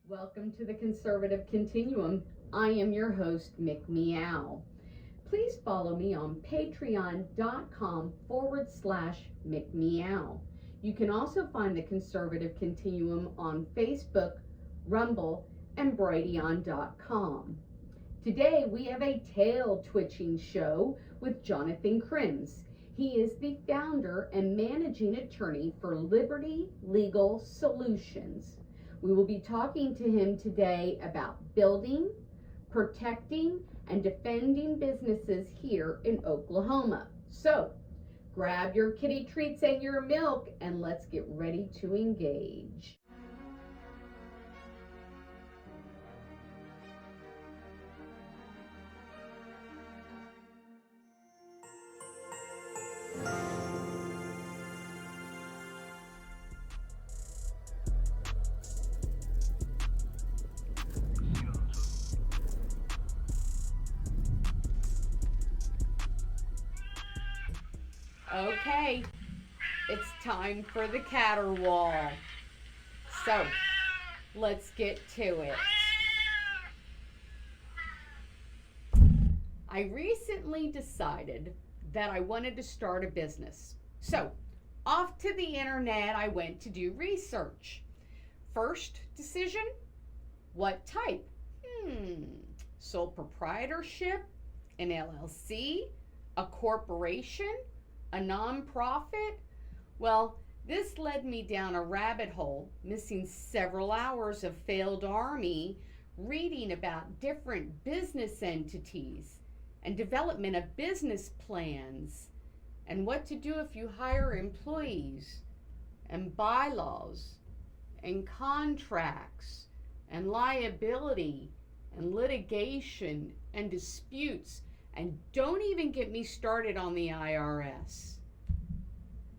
Welcome to the Conservative Continuum. I am your host, Mick Meow. Please follow me on patreon.com/Mick Meow. You can also find the Conservative Continuum on Facebook, Rumble, and Brighteon.com. Today we have a tail-twitching show with Jonathan Krims. He is the founder and managing attorney for Liberty Legal Solutions. We will be talking to him today about building, protecting, and defending businesses here in Oklahoma. So, grab your kitty treats and your milk, and let's get ready to engage. Okay, it's time for the caterwaul. So, let's get to it. I recently decided that I wanted to start a business. So, off to the internet I went to do research. First decision, what type? Sole proprietorship, an LLC, a corporation, a nonprofit? Well, this led me down a rabbit hole, missing several hours of failed Army, reading about different business entities and development of business plans, and what to do if you hire employees, and bylaws, and contracts, and liability, and litigation, and disputes. And don't even get me started on the IRS.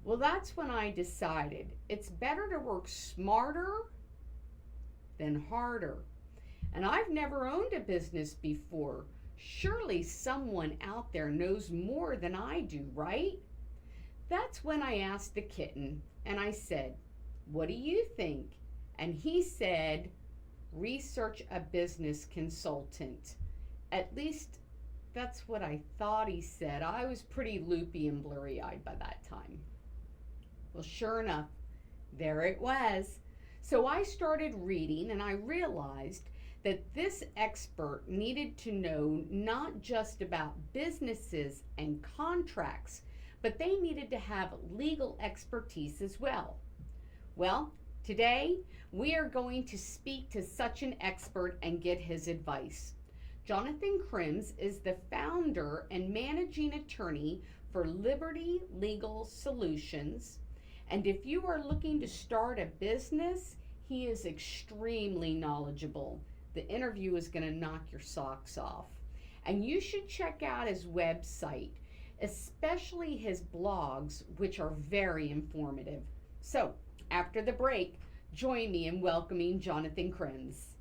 Well, that's when I decided it's better to work smarter than harder. And I've never owned a business before. Surely someone out there knows more than I do, right? That's when I asked the kitten and I said, "What do you think?" And he said, "Research a business consultant." At least that's what I thought he said. I was pretty loopy and blurry-eyed by that time. Well, sure enough, there it was. So I started reading and I realized that this expert needed to know not just about businesses and contracts, but they needed to have legal expertise as well. Well, today we are going to speak to such an expert and get his advice. Jonathan Krims is the founder and managing attorney for Liberty Legal Solutions. And if you are looking to start a business, he is extremely knowledgeable. The interview is going to knock your socks off. And you should check out his website, especially his blogs, which are very informative. So, after the break, join me in welcoming Jonathan Krims.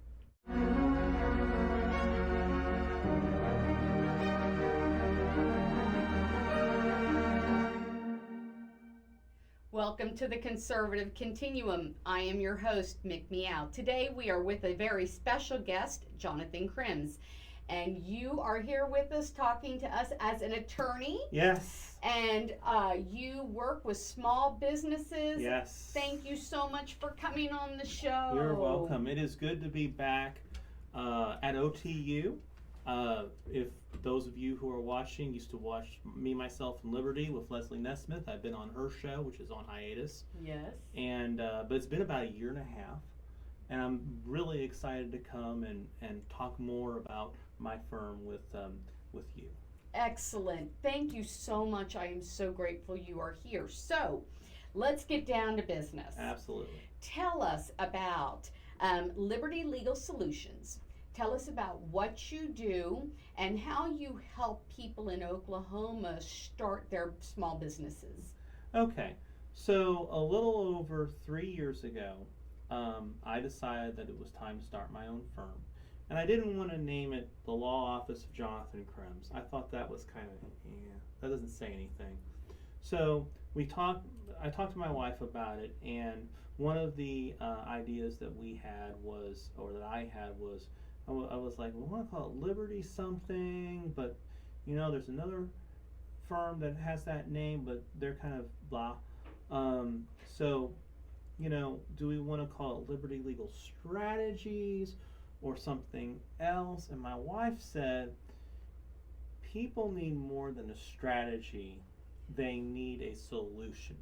Welcome to the Conservative Continuum. I am your host, Mick Meow. Today we are with a very special guest, Jonathan Krims. And you are here with us talking to us as an attorney. Yes. And you work with small businesses. Yes. Thank you so much for coming on the show. You're welcome. It is good to be back at OTU. If those of you who are watching used to watch Me, Myself, and Liberty with Leslie Nesmith, I've been on her show, which is on hiatus. Yes. And but it's been about a year and a half, and I'm really excited to come and talk more about my firm with you. Excellent. Thank you so much. I am so grateful you are here. So, let's get down to business. Absolutely. Tell us about Liberty Legal Solutions. Tell us about what you do and how you help people in Oklahoma start their small businesses. Okay, so a little over 3 years ago, I decided that it was time to start my own firm. And I didn't want to name it the Law Office of Jonathan Krims. I thought that was kind of, that doesn't say anything. So I talked to my wife about it, and one of the ideas that we had was, or that I had was, I was like, we want to call it Liberty something, but there's another firm that has that name, but they're kind of blah. So, do we want to call it Liberty Legal Strategies or something else? And my wife said, people need more than a strategy, they need a solution.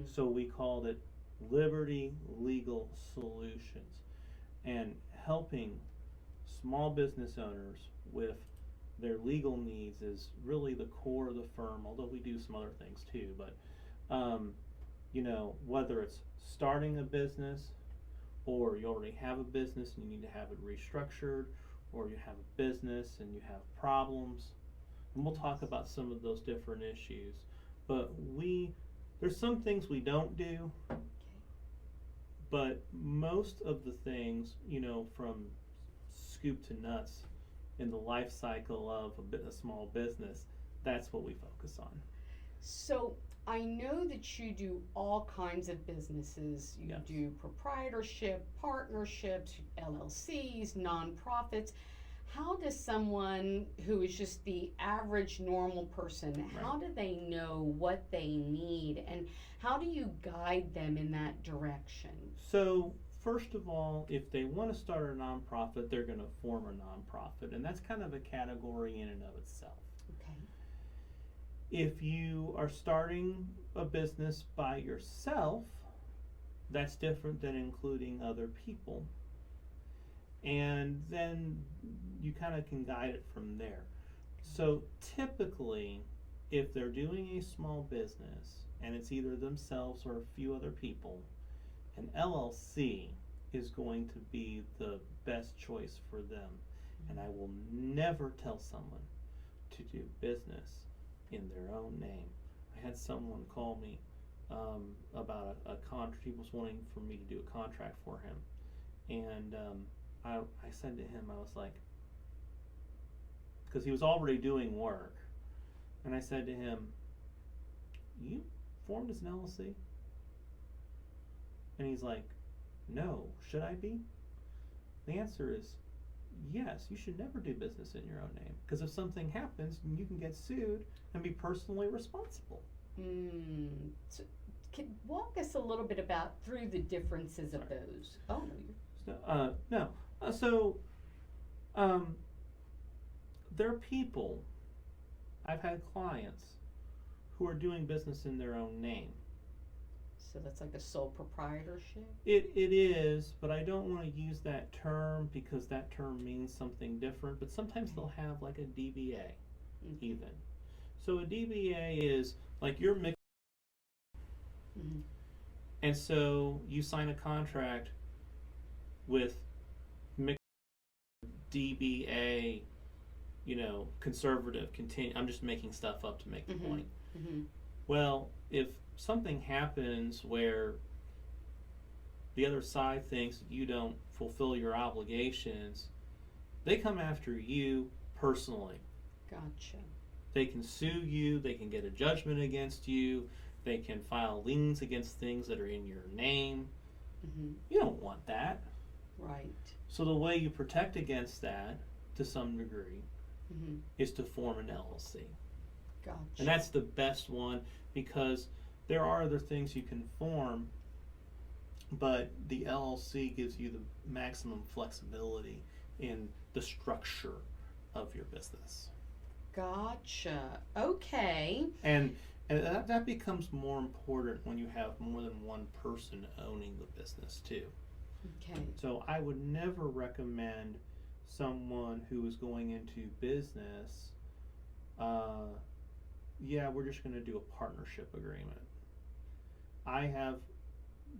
So we called it Liberty Legal Solutions, and helping small business owners with their legal needs is really the core of the firm, although we do some other things too. But whether it's starting a business, or you already have a business and you need to have it restructured, or you have a business and you have problems, and we'll talk about some of those different issues. But there's some things we don't do, but most of the things, from scoop to nuts in the life cycle of a small business, that's what we focus on. So I know that you do all kinds of businesses. You Yes. do proprietorship, partnerships, LLCs, nonprofits. How does someone who is just the average normal person, how do they know what they need, and how do you guide them in that direction? So, first of all, if they want to start a nonprofit, they're going to form a nonprofit, and that's kind of a category in and of itself. Okay. If you are starting a business by yourself, that's different than including other people. And then you kind of can guide it from there. So typically, if they're doing a small business and it's either themselves or a few other people, an LLC is going to be the best choice for them. And I will never tell someone to do business in their own name. I had someone call me about a contract. He was wanting for me to do a contract for him, and I said to him, I was like, because he was already doing work, and I said to him, you formed as an LLC? And he's like, no, should I be? The answer is yes, you should never do business in your own name, because if something happens, you can get sued and be personally responsible. So, walk us a little bit through the differences of those. Oh, no. There are people, I've had clients who are doing business in their own name. so that's like a sole proprietorship? It is, but I don't want to use that term because that term means something different. But sometimes they'll have like a DBA even. So a DBA is like your mix. And so you sign a contract with DBA, conservative, I'm just making stuff up to make the point. Well, if something happens where the other side thinks that you don't fulfill your obligations, they come after you personally. Gotcha. They can sue you, they can get a judgment against you, they can file liens against things that are in your name. You don't want that. Right. So the way you protect against that, to some degree, is to form an LLC. Gotcha. And that's the best one, because there are other things you can form, but the LLC gives you the maximum flexibility in the structure of your business. Gotcha. Okay. And that becomes more important when you have more than one person owning the business too. Okay. So I would never recommend someone who is going into business, we're just going to do a partnership agreement. I have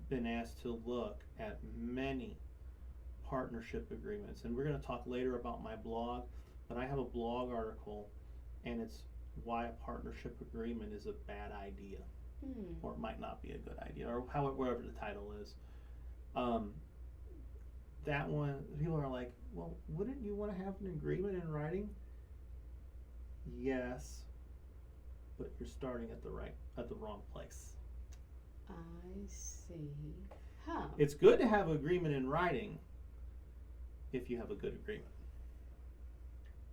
been asked to look at many partnership agreements, and we're going to talk later about my blog, but I have a blog article, and it's why a partnership agreement is a bad idea, or it might not be a good idea, or whatever the title is. That one, people are like, well, wouldn't you want to have an agreement in writing? Yes, but you're starting at the wrong place. I see. Huh. It's good to have agreement in writing if you have a good agreement.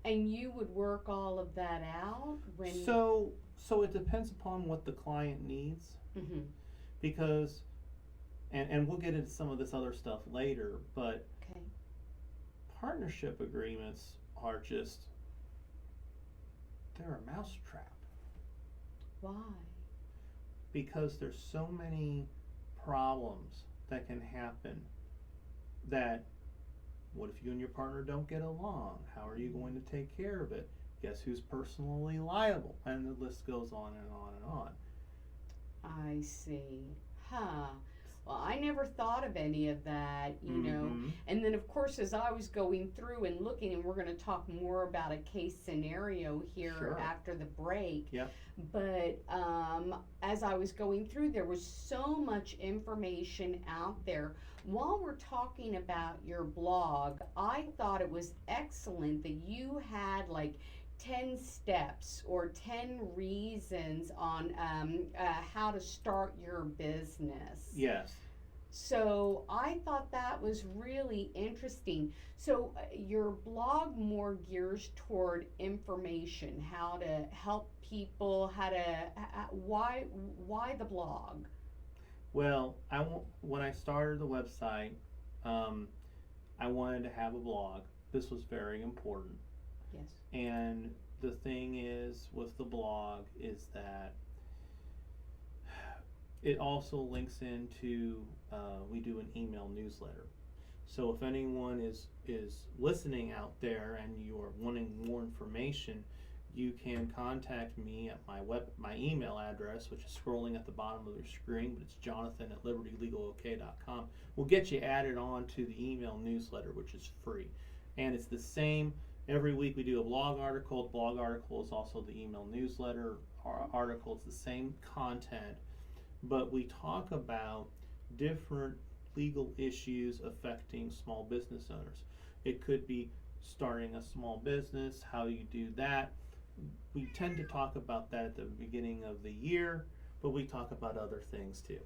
And you would work all of that out when. So it depends upon what the client needs, Mhm. because, and we'll get into some of this other stuff later, but Okay. partnership agreements are just, they're a mousetrap, Why? because there's so many problems that can happen. That, what if you and your partner don't get along? How are you going to take care of it? Guess who's personally liable? And the list goes on and on and on. I see. Huh. Well, I never thought of any of that, you know. Mhm. And then, of course, as I was going through and looking, and we're going to talk more about a case scenario here Sure. after the break. Yep. But as I was going through, there was so much information out there. While we're talking about your blog, I thought it was excellent that you had like 10 steps or 10 reasons on how to start your business. Yes. So I thought that was really interesting. So your blog more gears toward information, how to help people, why the blog? Well, when I started the website, I wanted to have a blog. This was very important. Yes. And the thing is with the blog is that it also links into, we do an email newsletter. So if anyone is listening out there and you are wanting more information, you can contact me at my email address, which is scrolling at the bottom of your screen, but it's jonathan@libertylegalok.com. We'll get you added on to the email newsletter, which is free. And it's the same. Every week we do a blog article. The blog article is also the email newsletter article. It's the same content, but we talk about different legal issues affecting small business owners. It could be starting a small business, how you do that. We tend to talk about that at the beginning of the year, but we talk about other things too.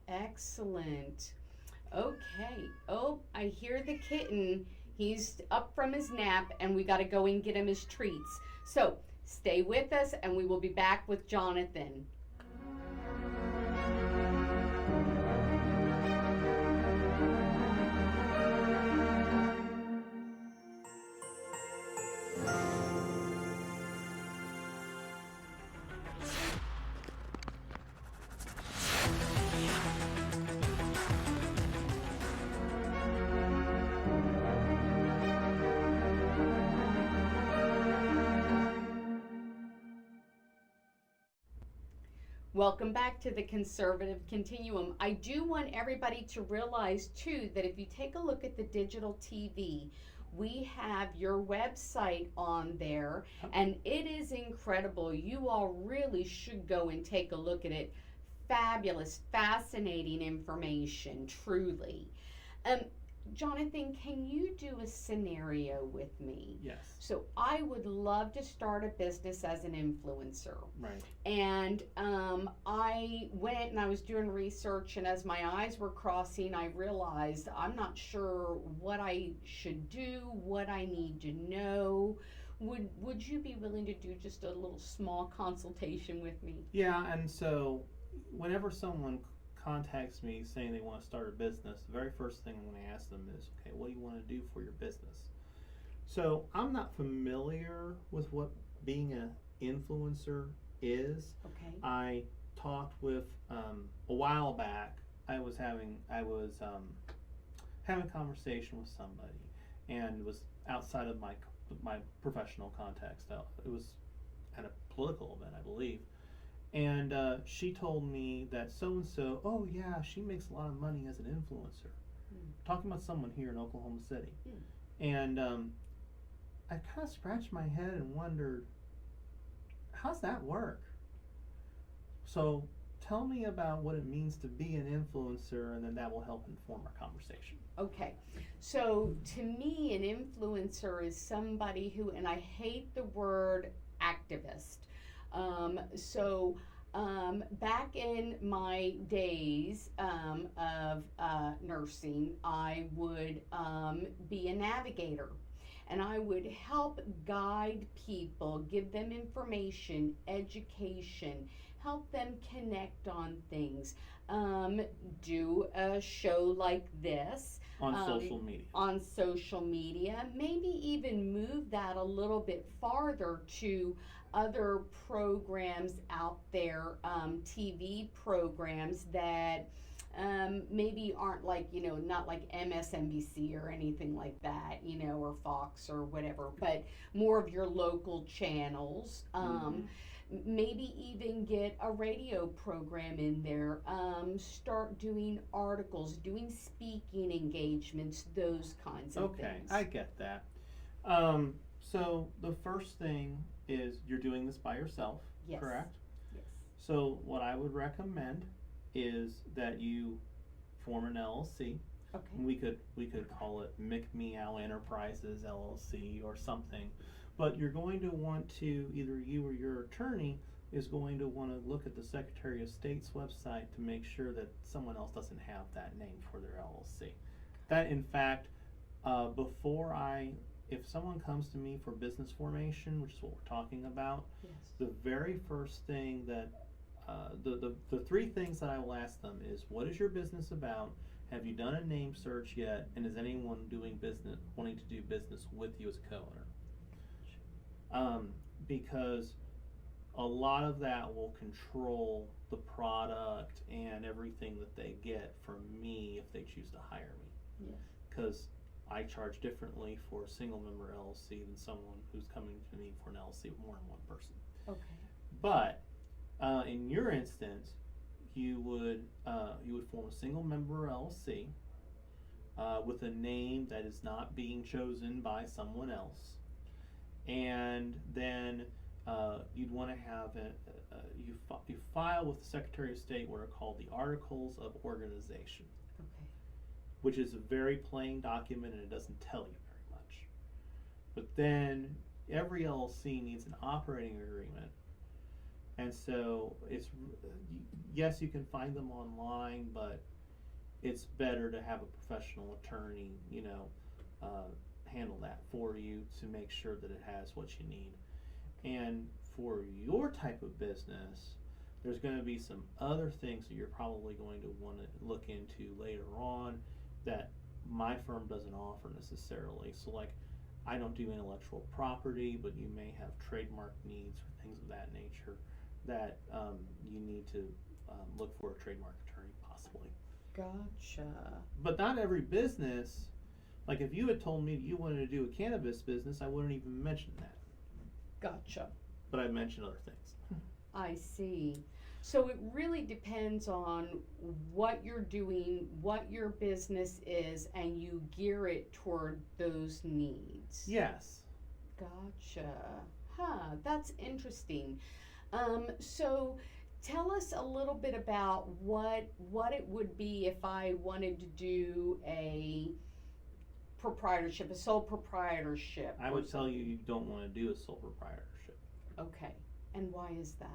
Excellent. Okay. Oh, I hear the kitten. He's up from his nap, and we got to go and get him his treats. So stay with us, and we will be back with Jonathan. Welcome back to the Conservative Continuum. I do want everybody to realize, too, that if you take a look at the digital TV, we have your website on there, and it is incredible. You all really should go and take a look at it. Fabulous, fascinating information, truly. Jonathan, can you do a scenario with me? Yes. So I would love to start a business as an influencer. Right. And I went and I was doing research, and as my eyes were crossing, I realized I'm not sure what I should do, what I need to know. Would you be willing to do just a little small consultation with me? Yeah, and so whenever someone contacts me saying they want to start a business, the very first thing I'm going to ask them is, okay, what do you want to do for your business? So I'm not familiar with what being an influencer is. Okay. I talked with a while back. I was having a conversation with somebody, and it was outside of my professional context. It was at a political event, I believe. And she told me that so-and-so, oh yeah, she makes a lot of money as an influencer. Talking about someone here in Oklahoma City. And I kind of scratched my head and wondered, how's that work? So tell me about what it means to be an influencer, and then that will help inform our conversation. Okay. So to me, an influencer is somebody who, and I hate the word activist, Back in my days of nursing, I would be a navigator, and I would help guide people, give them information, education, help them connect on things. Do a show like this On um, social media. on social media, maybe even move that a little bit farther to other programs out there, TV programs that maybe aren't like, not like MSNBC or anything like that, or Fox or whatever, but more of your local channels. Maybe even get a radio program in there, start doing articles, doing speaking engagements, those kinds of Okay, things. I get that. So the first thing is you're doing this by yourself, Yes. correct? Yes. So what I would recommend is that you form an LLC. Okay. We could call it McMeow Enterprises LLC or something. But you're going to want to, either you or your attorney is going to want to look at the Secretary of State's website to make sure that someone else doesn't have that name for their LLC. That, in fact, if someone comes to me for business formation, which is what we're talking about, Yes. the very first thing that, the three things that I will ask them is, what is your business about? Have you done a name search yet? And is anyone wanting to do business with you as a co-owner? Because a lot of that will control the product and everything that they get from me if they choose to hire me. Yes. Because I charge differently for a single member LLC than someone who's coming to me for an LLC with more than one person. Okay. But in your instance, you would form a single member LLC with a name that is not being chosen by someone else, and then you'd want to have you file with the Secretary of State what are called the Articles of Organization, Okay. which is a very plain document and it doesn't tell you very much. But then every LLC needs an operating agreement. And so yes, you can find them online, but it's better to have a professional attorney, handle that for you to make sure that it has what you need. And for your type of business, there's going to be some other things that you're probably going to want to look into later on that my firm doesn't offer necessarily. So like, I don't do intellectual property, but you may have trademark needs or things of that nature that you need to look for a trademark attorney possibly. Gotcha. But not every business, like if you had told me you wanted to do a cannabis business, I wouldn't even mention that. Gotcha. But I mentioned other things. I see. So it really depends on what you're doing, what your business is, and you gear it toward those needs. Yes. Gotcha. That's interesting. So tell us a little bit about what it would be if I wanted to do a proprietorship, a sole proprietorship. I would tell you don't want to do a sole proprietorship. Okay. And why is that?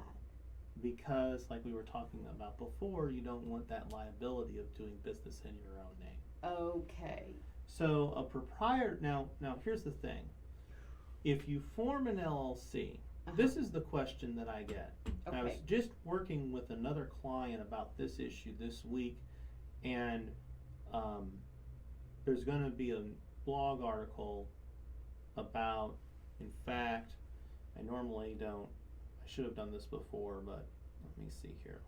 Because, like we were talking about before, you don't want that liability of doing business in your own name. Okay. So a proprietor, now here's the thing. If you form an LLC, this is the question that I get. Okay. I was just working with another client about this issue this week, and there's going to be a blog article about, in fact, I normally don't, I should have done this before, but let me see here.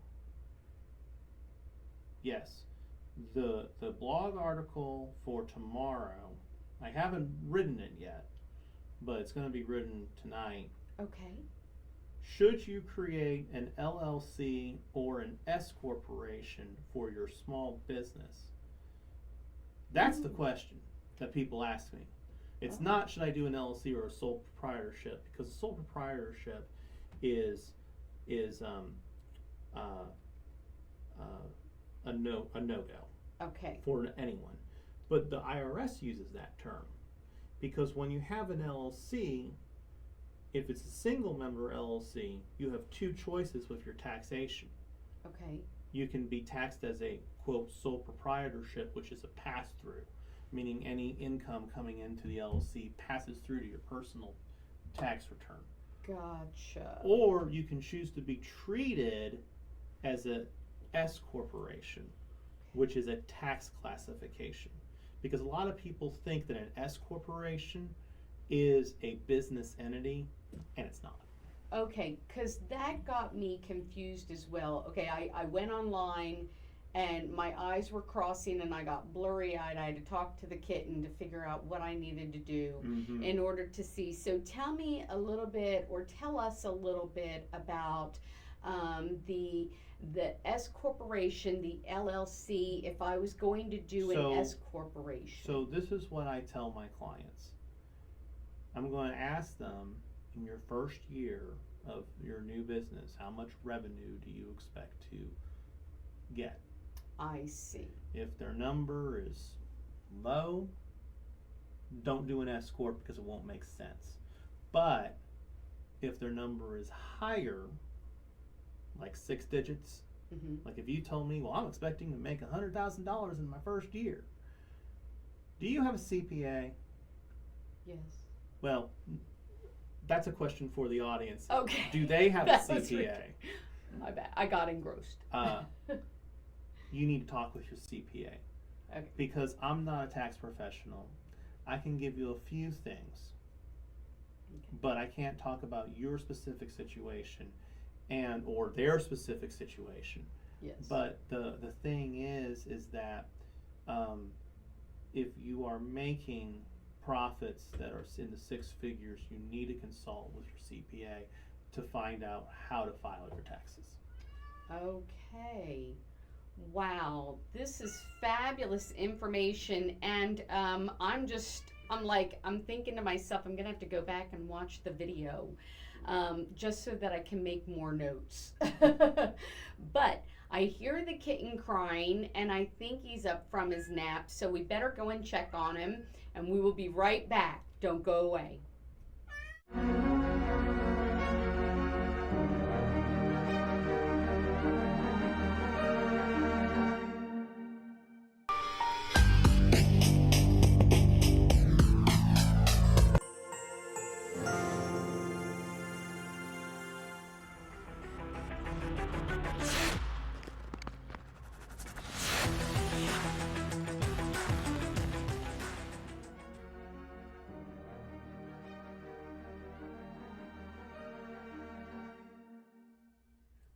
Yes, the blog article for tomorrow, I haven't written it yet, but it's going to be written tonight. Okay. Should you create an LLC or an S corporation for your small business? That's the question that people ask me. It's not, should I do an LLC or a sole proprietorship? Because a sole proprietorship is a no-go Okay. for anyone. But the IRS uses that term because when you have an LLC, If it's a single member LLC, you have two choices with your taxation. Okay. You can be taxed as a, quote, sole proprietorship, which is a pass-through, meaning any income coming into the LLC passes through to your personal tax return. Gotcha. Or you can choose to be treated as a S corporation, which is a tax classification. Because a lot of people think that an S corporation is a business entity, and it's not. Okay, because that got me confused as well. Okay, I went online and my eyes were crossing and I got blurry eyed. I had to talk to the kitten to figure out what I needed to do in order to see. So tell me a little bit, or tell us a little bit about the S corporation, the LLC, if I was going to do an S corporation. So this is what I tell my clients. I'm going to ask them, in your first year of your new business, how much revenue do you expect to get? I see. If their number is low, don't do an S corp because it won't make sense. But if their number is higher, like 6 digits, like if you told me, well, I'm expecting to make $100,000 in my first year, do you have a CPA? Yes. Well, that's a question for the audience. Okay. Do they have a That was CPA? I bet. I got engrossed. You need to talk with your CPA. Okay. Because I'm not a tax professional. I can give you a few things, but I can't talk about your specific situation and or their specific situation. Yes. But the thing is that if you are making profits that are in the 6 figures, you need to consult with your CPA to find out how to file your taxes. Okay. Wow, this is fabulous information, and I'm thinking to myself, I'm gonna have to go back and watch the video, just so that I can make more notes. But I hear the kitten crying, and I think he's up from his nap, so we better go and check on him, and we will be right back. Don't go away.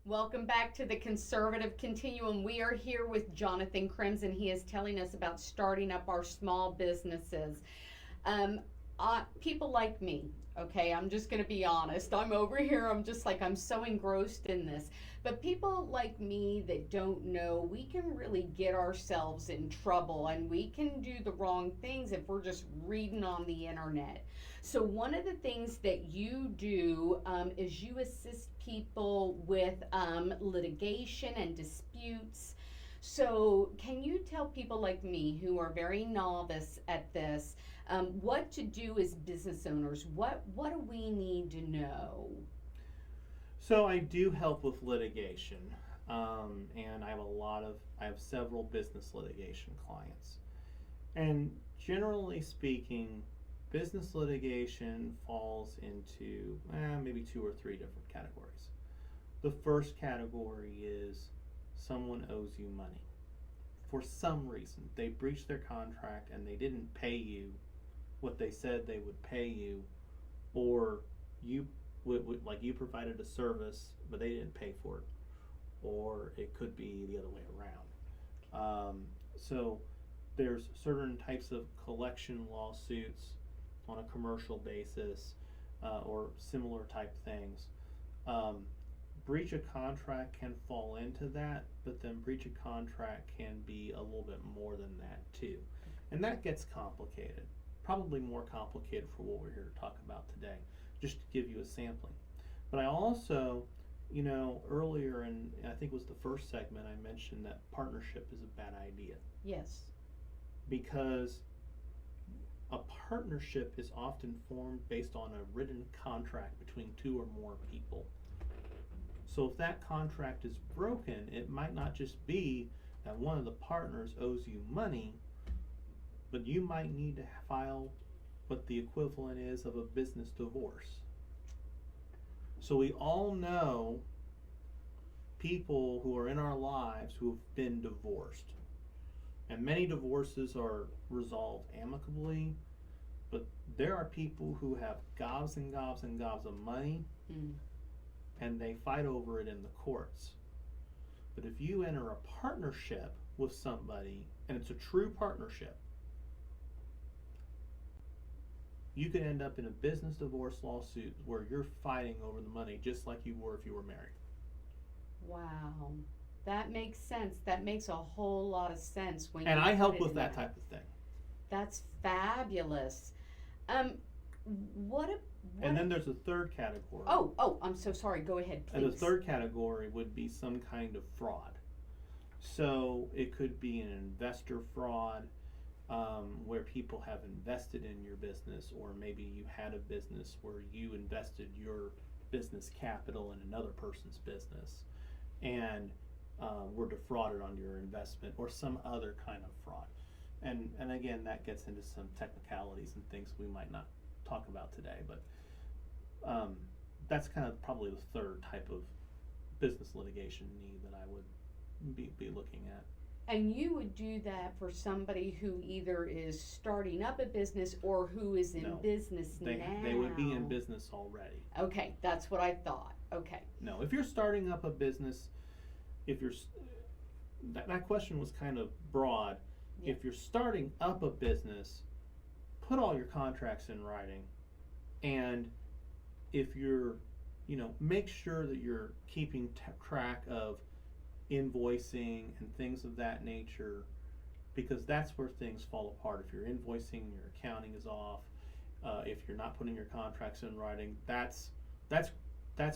Welcome back to the Conservative Continuum. We are here with Jonathan Krims, and he is telling us about starting up our small businesses. People like me, okay, I'm just going to be honest. I'm over here, I'm so engrossed in this. But people like me that don't know, we can really get ourselves in trouble, and we can do the wrong things if we're just reading on the internet. So one of the things that you do is you assist people with litigation and disputes. So can you tell people like me who are very novice at this what to do as business owners? What do we need to know? So I do help with litigation, and I have several business litigation clients. And generally speaking, business litigation falls into maybe 2 or 3 different categories. The first category is someone owes you money. For some reason, they breached their contract and they didn't pay you what they said they would pay you, or you provided a service but they didn't pay for it, or it could be the other way around. So there's certain types of collection lawsuits on a commercial basis or similar type things. Breach of contract can fall into that, but then breach of contract can be a little bit more than that too. And that gets complicated, probably more complicated for what we're here to talk about today, just to give you a sampling. But I also, earlier in, I think it was the first segment, I mentioned that partnership is a bad idea. Yes. Because A partnership is often formed based on a written contract between two or more people. So if that contract is broken, it might not just be that one of the partners owes you money, but you might need to file what the equivalent is of a business divorce. So we all know people who are in our lives who have been divorced. And many divorces are resolved amicably, but there are people who have gobs and gobs and gobs of money, and they fight over it in the courts. But if you enter a partnership with somebody, and it's a true partnership, you could end up in a business divorce lawsuit where you're fighting over the money just like you were if you were married. Wow. That makes sense. That makes a whole lot of sense when And you I put help it with in that type of thing. That's fabulous. What And then there's a third category. Oh, I'm so sorry. Go ahead, please. And the third category would be some kind of fraud. So it could be an investor fraud, where people have invested in your business, or maybe you had a business where you invested your business capital in another person's business and were defrauded on your investment, or some other kind of fraud. And again, that gets into some technicalities and things we might not talk about today, but that's kind of probably the third type of business litigation need that I would be looking at. And you would do that for somebody who either is starting up a business or who is in business now. They would be in business already. Okay, that's what I thought. Okay. No, if you're starting up a business, if you're that question was kind of broad. Yeah. If you're starting up a business, put all your contracts in writing, and if you're, make sure that you're keeping track of invoicing and things of that nature, because that's where things fall apart. If you're invoicing, your accounting is off. If you're not putting your contracts in writing, that's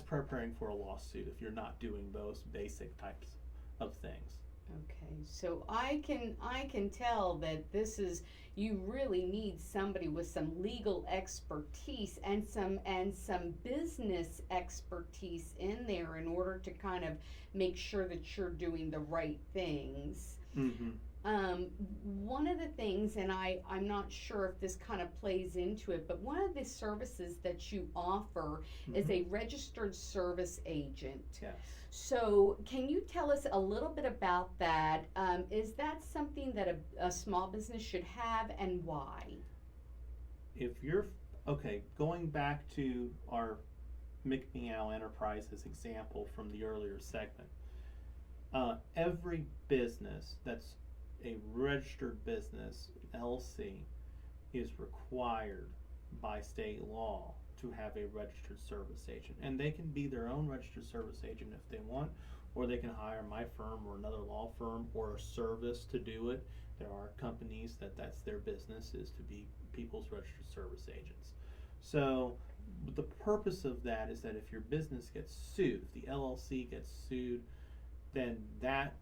preparing for a lawsuit if you're not doing those basic types of things. Okay, so I can tell that you really need somebody with some legal expertise and some business expertise in there in order to kind of make sure that you're doing the right things. Mm-hmm. One of the things, and I'm not sure if this kind of plays into it, but one of the services that you offer is a registered service agent. Yes. So can you tell us a little bit about that? Is that something that a small business should have, and why? If you're, going back to our McMeow Enterprises example from the earlier segment, every business that's a registered business, LLC, is required by state law to have a registered service agent. And they can be their own registered service agent if they want, or they can hire my firm or another law firm or a service to do it. There are companies that's their business, is to be people's registered service agents. So the purpose of that is that if your business gets sued, if the LLC gets sued, then that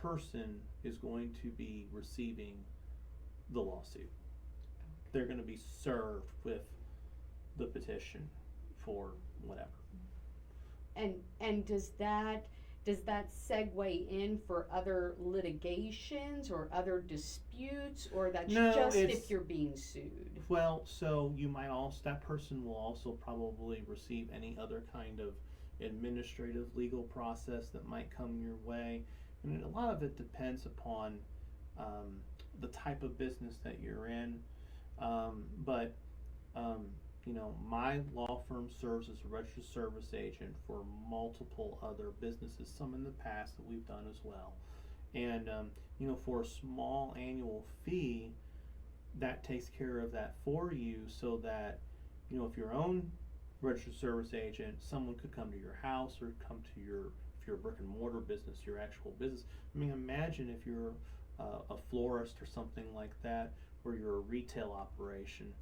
person is going to be receiving the lawsuit. They're going to be served with the petition for whatever. And does that segue in for other litigations or other disputes, or that's just if you're being sued? Well, so you might that person will also probably receive any other kind of administrative legal process that might come your way. And a lot of it depends upon the type of business that you're in. But my law firm serves as a registered service agent for multiple other businesses, some in the past that we've done as well. And, for a small annual fee, that takes care of that for you, so that, if your own registered service agent, someone could come to your house or come to if you're a brick and mortar business, your actual business. I mean, imagine if you're a florist or something like that, where you're a retail operation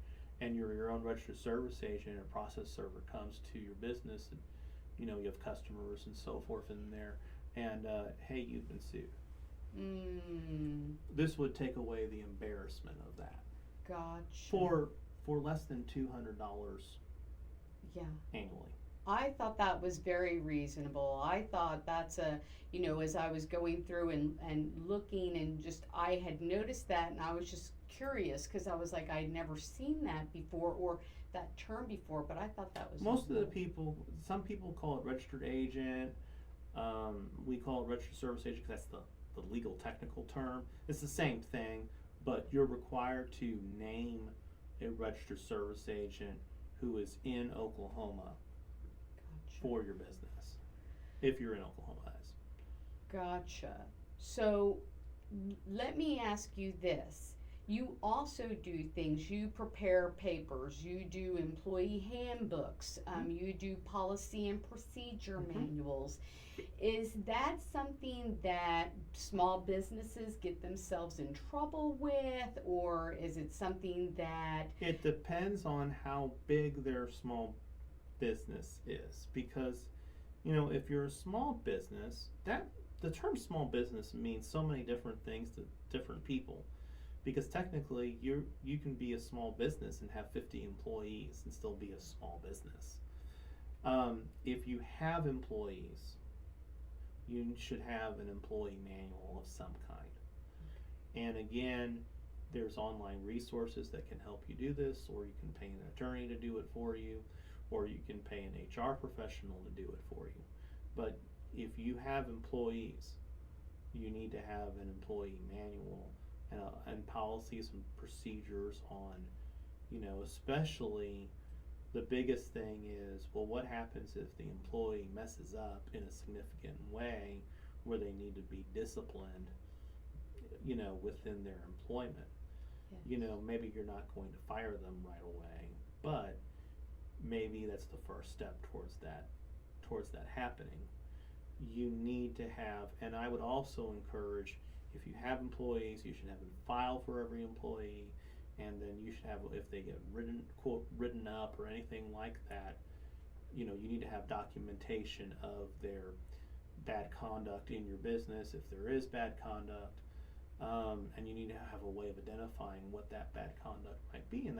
and you're your own registered service agent, and a process server comes to your business, and you have customers and so forth in there, and hey, you've been sued. This would take away the embarrassment of that. Gotcha. for less than $200 Yeah. annually. I thought that was very reasonable. I thought that's as I was going through and looking and just, I had noticed that and I was just curious because I was like, I'd never seen that before or that term before, but I thought that was Most of the people, some people call it registered agent. We call it registered service agent because that's the legal technical term. It's the same thing, but you're required to name a registered service agent who is in Oklahoma for your business, if you're in Oklahoma. Gotcha. So let me ask you this. You also do things, you prepare papers, you do employee handbooks, you do policy and procedure manuals. Is that something that small businesses get themselves in trouble with, or is it something that... It depends on how big their small business is, because if you're a small business, that the term small business means so many different things to different people, because technically you can be a small business and have 50 employees and still be a small business. If you have employees, you should have an employee manual of some kind. And again, there's online resources that can help you do this, or you can pay an attorney to do it for you, or you can pay an HR professional to do it for you. But if you have employees, you need to have an employee manual and policies and procedures on, especially the biggest thing is, well, what happens if the employee messes up in a significant way where they need to be disciplined, within their employment. Yes. Maybe you're not going to fire them right away, but maybe that's the first step towards that happening. You need to have, and I would also encourage, if you have employees, you should have a file for every employee, and then you should have, if they get written up or anything like that, you need to have documentation of their bad conduct in your business, if there is bad conduct, and you need to have a way of identifying what that bad conduct might be, and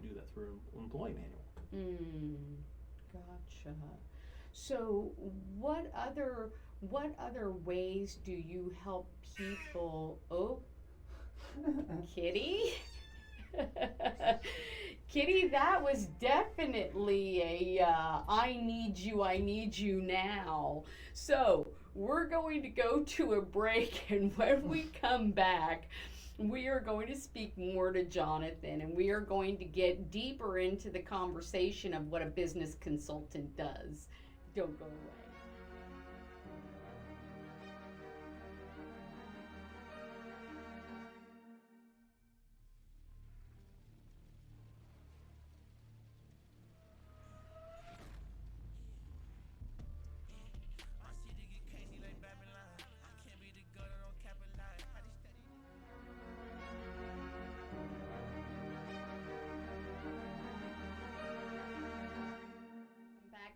you do that through an employee manual. Gotcha. So what other ways do you help people? Oh, Kitty. Kitty, that was definitely a I need you now. So we're going to go to a break, and when we come back, we are going to speak more to Jonathan, and we are going to get deeper into the conversation of what a business consultant does. Don't go away.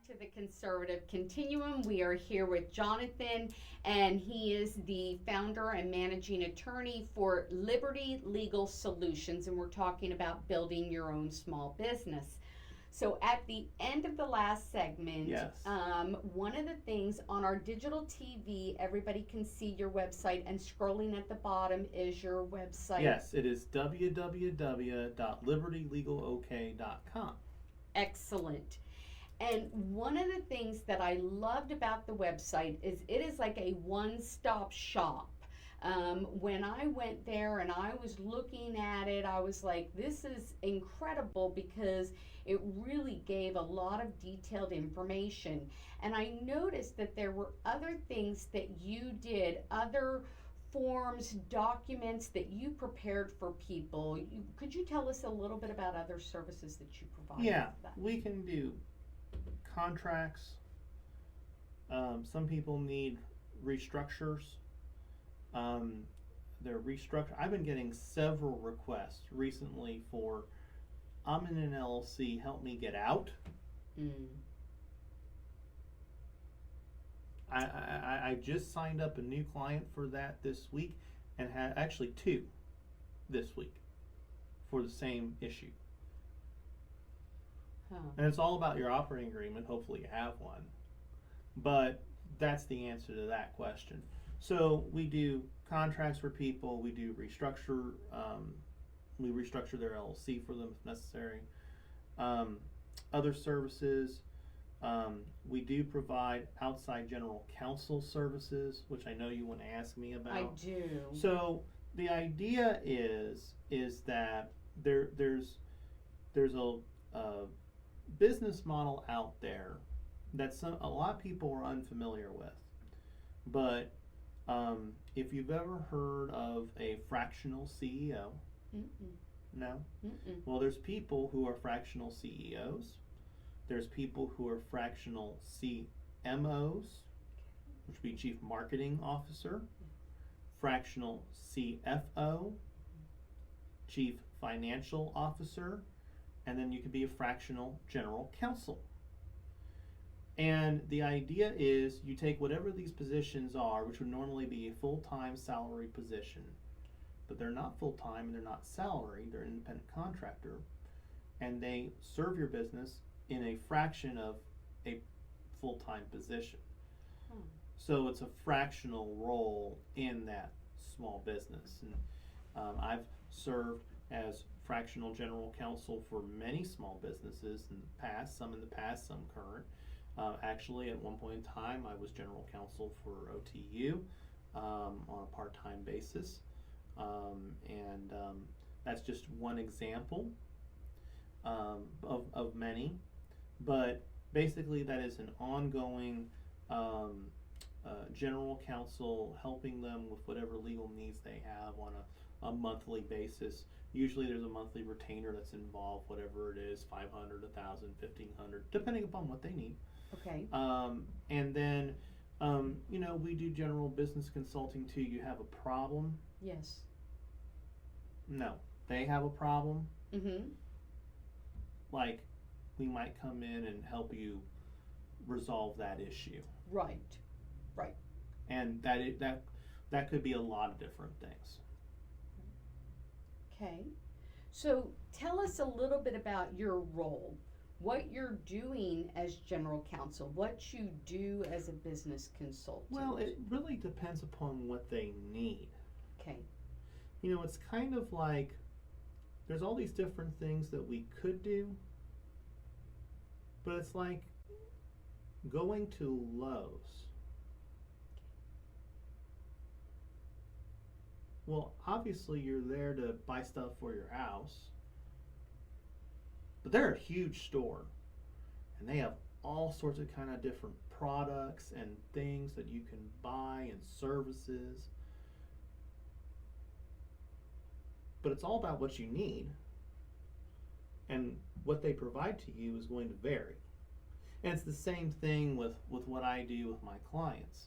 To the Conservative Continuum. We are here with Jonathan, and he is the founder and managing attorney for Liberty Legal Solutions, and we're talking about building your own small business. So at the end of the last segment, Yes. One of the things on our digital TV, everybody can see your website, and scrolling at the bottom is your website. Yes, it is www.libertylegalok.com. Excellent. And one of the things that I loved about the website is it is like a one-stop shop. When I went there and I was looking at it, I was like, this is incredible, because it really gave a lot of detailed information. And I noticed that there were other things that you did, other forms, documents that you prepared for people. Could you tell us a little bit about other services that you provide? Yeah, we can do contracts. Some people need restructures. I've been getting several requests recently for, I'm in an LLC, help me get out. I just signed up a new client for that this week, and had actually two this week for the same issue. Huh. And it's all about your operating agreement. Hopefully you have one. But that's the answer to that question. So we do contracts for people. We do restructure. We restructure their LLC for them if necessary. Other services. We do provide outside general counsel services, which I know you want to ask me about. I do. So the idea is that there's a business model out there that a lot of people are unfamiliar with. But if you've ever heard of a fractional CEO, Mm-mm. no? Mm-mm. Well, there's people who are fractional CEOs. There's people who are fractional CMOs, which would be Chief Marketing Officer, fractional CFO, Chief Financial Officer, and then you could be a fractional General Counsel. And the idea is you take whatever these positions are, which would normally be a full-time salary position, but they're not full-time and they're not salary, they're an independent contractor, and they serve your business in a fraction of a full-time position. So it's a fractional role in that small business. And I've served as fractional general counsel for many small businesses in the past, some current. Actually, at one point in time, I was general counsel for OTU on a part-time basis. And that's just one example of many. But basically, that is an ongoing general counsel, helping them with whatever legal needs they have on a monthly basis. Usually there's a monthly retainer that's involved, whatever it is, $500, $1,000, $1,500, depending upon what they need. Okay. And then, we do general business consulting too. You have a problem? Yes. No. They have a problem? Mm-hmm. Like, we might come in and help you resolve that issue. Right. And that could be a lot of different things. Okay. So tell us a little bit about your role, what you're doing as general counsel, what you do as a business consultant. Well, it really depends upon what they need. Okay. It's kind of like there's all these different things that we could do, but it's like going to Lowe's. Well, obviously you're there to buy stuff for your house, but they're a huge store, and they have all sorts of kind of different products and things that you can buy and services. But it's all about what you need, and what they provide to you is going to vary. And it's the same thing with what I do with my clients.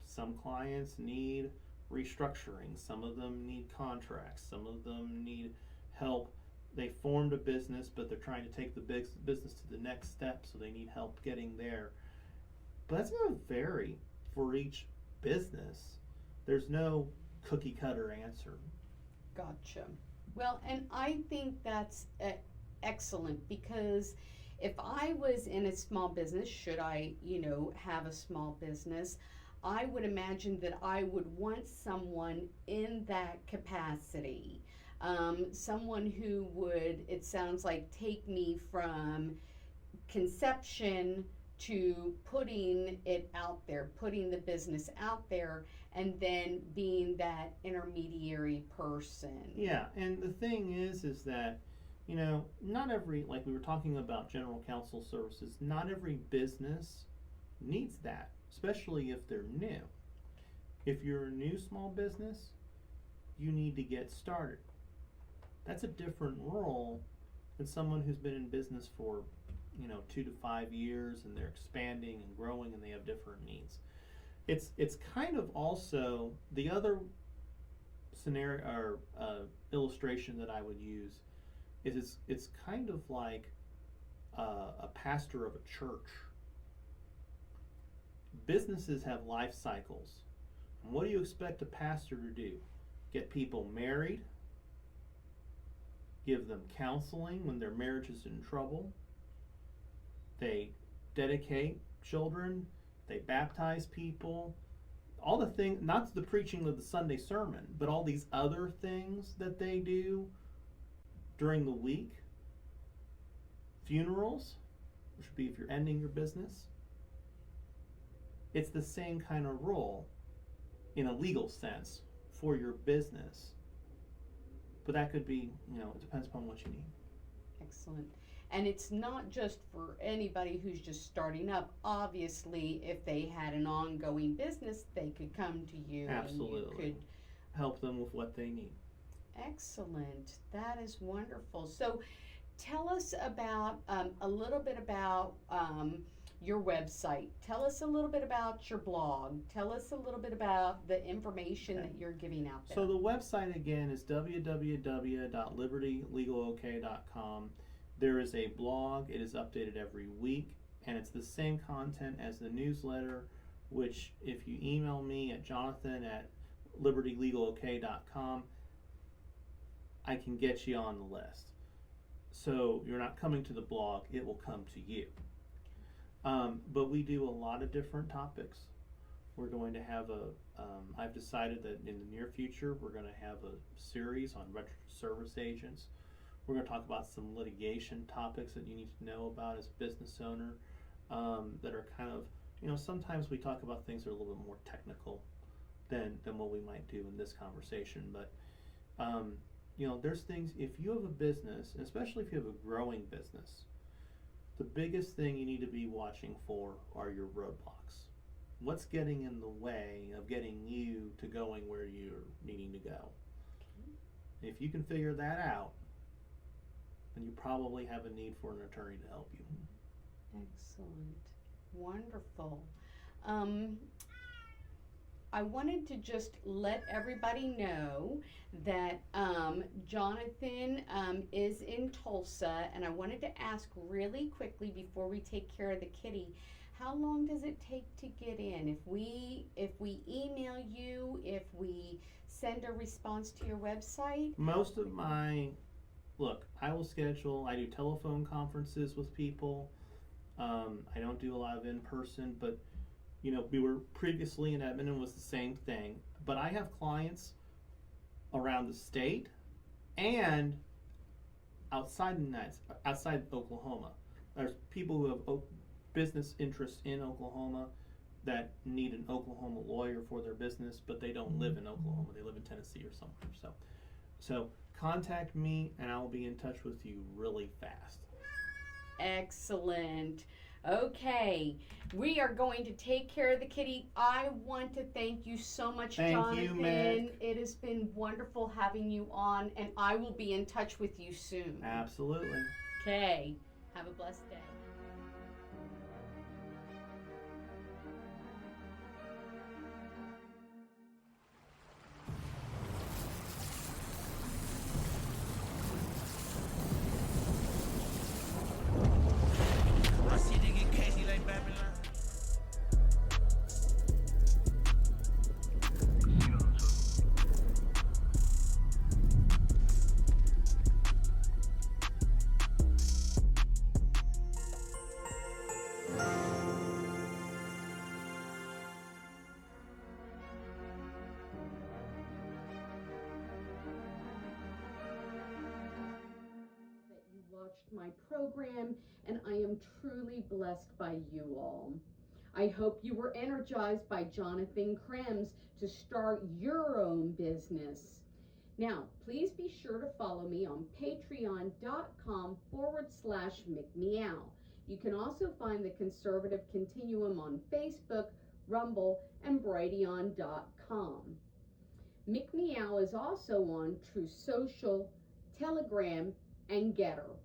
Some clients need restructuring, some of them need contracts, some of them need help. They formed a business, but they're trying to take the big business to the next step, so they need help getting there. But that's going to vary for each business. There's no cookie cutter answer. Gotcha. Well, and I think that's excellent, because if I was in a small business, should I, have a small business, I would imagine that I would want someone in that capacity. Someone who would, it sounds like, take me from conception to putting it out there, putting the business out there, and then being that intermediary person. Yeah, and the thing is that, not every, like we were talking about general counsel services, not every business needs that, especially if they're new. If you're a new small business, you need to get started. That's a different role than someone who's been in business for 2 to 5 years, and they're expanding and growing, and they have different needs. It's kind of also the other scenario or illustration that I would use is it's kind of like a pastor of a church. Businesses have life cycles. And what do you expect a pastor to do? Get people married, give them counseling when their marriage is in trouble. They dedicate children, they baptize people, all the things, not the preaching of the Sunday sermon, but all these other things that they do during the week. Funerals, which would be if you're ending your business. It's the same kind of role in a legal sense for your business. But that could be, it depends upon what you need. Excellent. And it's not just for anybody who's just starting up. Obviously, if they had an ongoing business, they could come to you. Absolutely. And you could help them with what they need. Excellent. That is wonderful. So tell us about a little bit about your website. Tell us a little bit about your blog. Tell us a little bit about the information that you're giving out there. So the website again is www.libertylegalok.com. There is a blog. It is updated every week, and it's the same content as the newsletter, which if you email me at jonathan@libertylegalok.com, I can get you on the list. So you're not coming to the blog, it will come to you. But we do a lot of different topics. We're going to have I've decided that in the near future, we're going to have a series on registered service agents. We're going to talk about some litigation topics that you need to know about as a business owner that are kind of, sometimes we talk about things that are a little bit more technical than what we might do in this conversation. But, there's things, if you have a business, especially if you have a growing business, the biggest thing you need to be watching for are your roadblocks. What's getting in the way of getting you to going where you're needing to go? Okay. If you can figure that out, then you probably have a need for an attorney to help you. Excellent. Wonderful. I wanted to just let everybody know that Jonathan is in Tulsa, and I wanted to ask really quickly before we take care of the kitty, how long does it take to get in? If we email you, if we send a response to your website? Most of I will schedule, I do telephone conferences with people. I don't do a lot of in-person, but we were previously in Edmonton, was the same thing. But I have clients around the state and outside Oklahoma. There's people who have business interests in Oklahoma that need an Oklahoma lawyer for their business, but they don't live in Oklahoma. They live in Tennessee or somewhere. So contact me and I'll be in touch with you really fast. Excellent. Okay, we are going to take care of the kitty. I want to thank you so much, Jonathan. Thank you, Meg. It has been wonderful having you on, and I will be in touch with you soon. Absolutely. Okay, have a blessed day. My program, and I am truly blessed by you all. I hope you were energized by Jonathan Krems to start your own business. Now, please be sure to follow me on patreon.com/McMeow. You can also find the Conservative Continuum on Facebook, Rumble, and Brighteon.com. McMeow is also on Truth Social, Telegram, and Getter.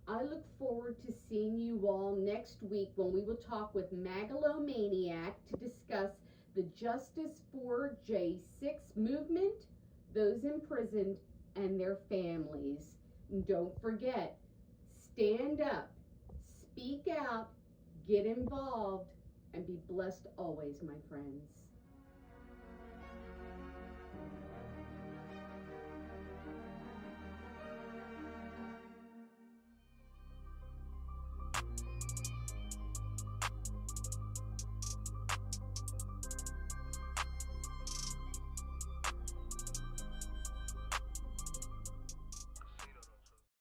I look forward to seeing you all next week when we will talk with Megalomaniac to discuss the Justice for J6 movement, those imprisoned, and their families. And don't forget, stand up, speak out, get involved, and be blessed always, my friends.